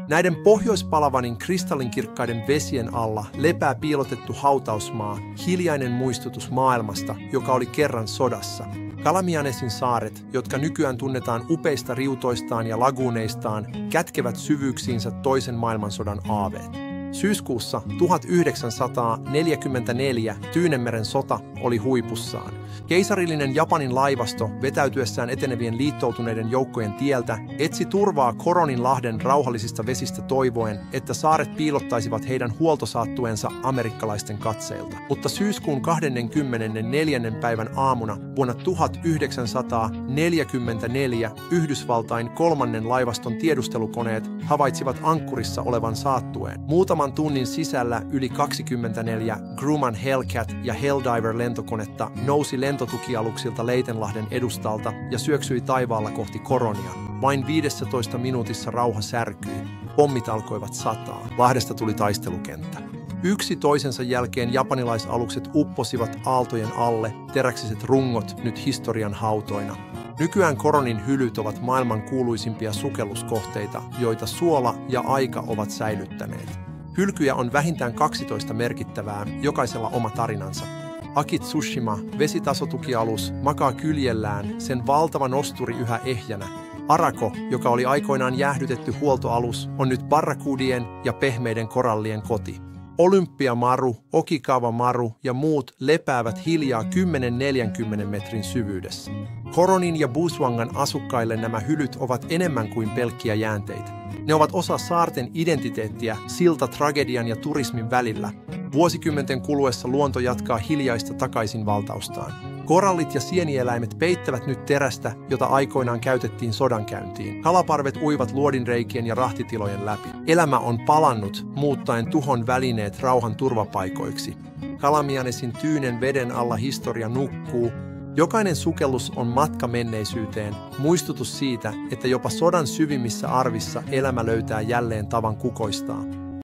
Näiden Pohjois-Palavanin kristallinkirkkaiden vesien alla lepää piilotettu hautausmaa, hiljainen muistutus maailmasta, joka oli kerran sodassa. Kalamianesin saaret, jotka nykyään tunnetaan upeista riutoistaan ja laguuneistaan, kätkevät syvyyksiinsä toisen maailmansodan aaveet. Syyskuussa 1944 Tyynenmeren sota oli huipussaan. Keisarillinen Japanin laivasto, vetäytyessään etenevien liittoutuneiden joukkojen tieltä, etsi turvaa Koroninlahden rauhallisista vesistä toivoen, että saaret piilottaisivat heidän huoltosaattuensa amerikkalaisten katseilta. Mutta syyskuun 24. päivän aamuna vuonna 1944 Yhdysvaltain 3. laivaston tiedustelukoneet havaitsivat ankkurissa olevan saattueen. Muutaman tunnin sisällä yli 24 Grumman Hellcat ja Helldiver-lentokonetta nousi lentotukialuksilta Leitenlahden edustalta ja syöksyi taivaalla kohti Koronia. Vain 15 minuutissa rauha särkyi. Pommit alkoivat sataa. Lahdesta tuli taistelukenttä. Yksi toisensa jälkeen japanilaisalukset upposivat aaltojen alle, teräksiset rungot nyt historian hautoina. Nykyään Koronin hylyt ovat maailman kuuluisimpia sukelluskohteita, joita suola ja aika ovat säilyttäneet. Hylkyjä on vähintään 12 merkittävää, jokaisella oma tarinansa. Akitsushima, vesitasotukialus, makaa kyljellään, sen valtava nosturi yhä ehjänä. Arako, joka oli aikoinaan jäähdytetty huoltoalus, on nyt barrakudien ja pehmeiden korallien koti. Olympiamaru, Okikawa-maru ja muut lepäävät hiljaa 10-40 metrin syvyydessä. Koronin ja Busuangan asukkaille nämä hylyt ovat enemmän kuin pelkkiä jäänteitä. Ne ovat osa saarten identiteettiä, silta tragedian ja turismin välillä. Vuosikymmenten kuluessa luonto jatkaa hiljaista takaisinvaltaustaan. Korallit ja sienieläimet peittävät nyt terästä, jota aikoinaan käytettiin sodankäyntiin. Kalaparvet uivat luodinreikien ja rahtitilojen läpi. Elämä on palannut, muuttaen tuhon välineet rauhan turvapaikoiksi. Kalamianesin tyynen veden alla historia nukkuu. Jokainen sukellus on matka menneisyyteen, muistutus siitä, että jopa sodan syvimmissä arvissa elämä löytää jälleen tavan kukoistaa.